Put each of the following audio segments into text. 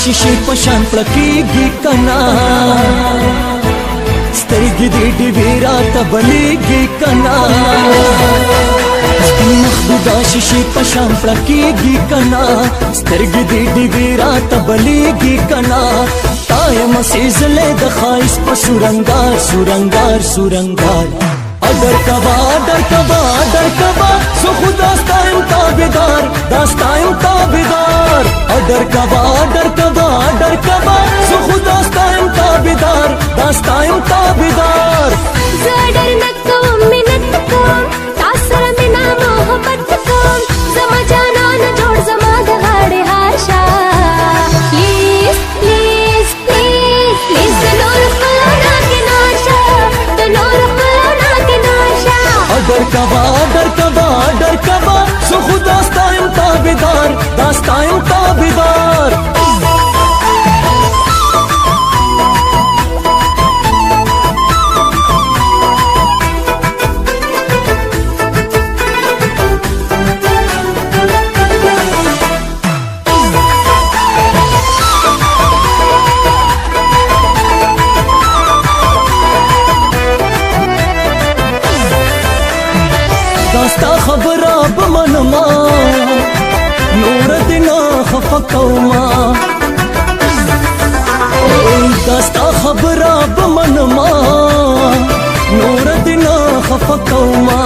شیشې په شان پړکېږي کنا سترګې دې ډېوې راته بلېږي کنا مخ دې دا شیشې په شان پړکېږي کنا سترګې دې ډېوې راته بلېږي کنا تا یم سېزلې د ښایست په سورنګار سورنګار سورنګار ډر کبا ډر کبا ډر کبا زه خو دا ستا یم تابعدار دا ستا یم تابعدار ډر کبا ډر کبا ډر کبا زه خو دا ستا یم تابعدار دا ستا یم تابعدار زه ډر نه کوم منت کوم تا سره مینه محبت کوم زما جانانه جوړ زما د غاړې هار شه پلیز پلیز پلیز پلیز د نور ښکلو نه کنار شه د نور ښکلو نه کنار شه ډر کبا ډر کبا ډر کبا زه خو دا ستا یم تابعدار دا ستا یم تابعدار داستا خبره بمنما نور دینا خفا کوما داستا خبره بمنما نور دینا خفا کوما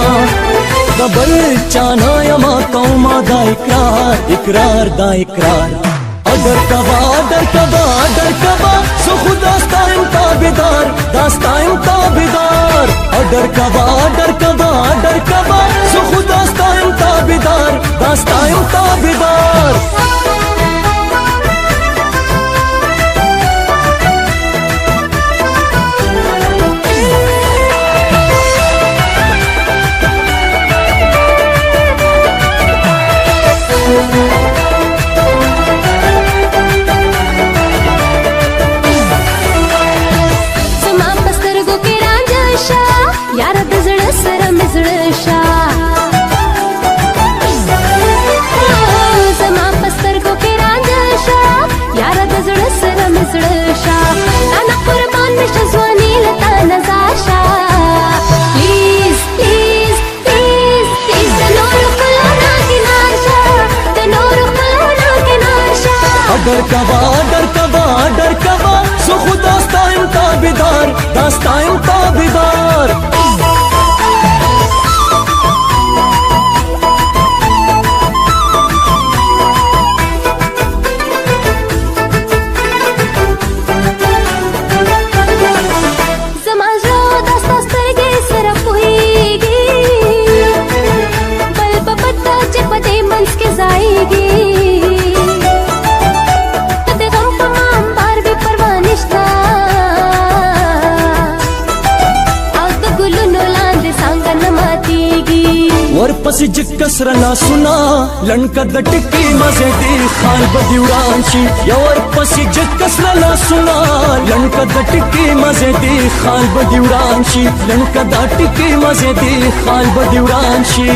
دبل چانا یما کوما دا اقرار اقرار دا اقرار ډر کبا ډر کبا ډر کبا زه خو دا ستا یم تابعدار دا ستا یم تابعدار ډر کبا ډر کبا ډر کبا زه خو دا ستا یم تابعدار دا ستا یم تابعدار यार د زړه سره مې زړه شه زما په سترګو کې رانجه شه یار د زړه سره مې زړه شه انا قربان مې شه ځواني له تا نزار شه پلیز پلیز پلیز پلیز د نورو ښکلو نه کنار شه د نورو ښکلو نه کنار شه ډر کبا ډر کبا ډر کبا زه خو دا ستا یم تابعدار دا ستا یم تابعدار ورپسې جګه سره لاسونه لنډکه د ټکي مزې دې خال به دې وران شي یا ورپسې جګه سره لاسونه لنډکه د ټکي مزې دې خال به دې وران شي لنډکه د ټکي مزې دې خال به دې وران شي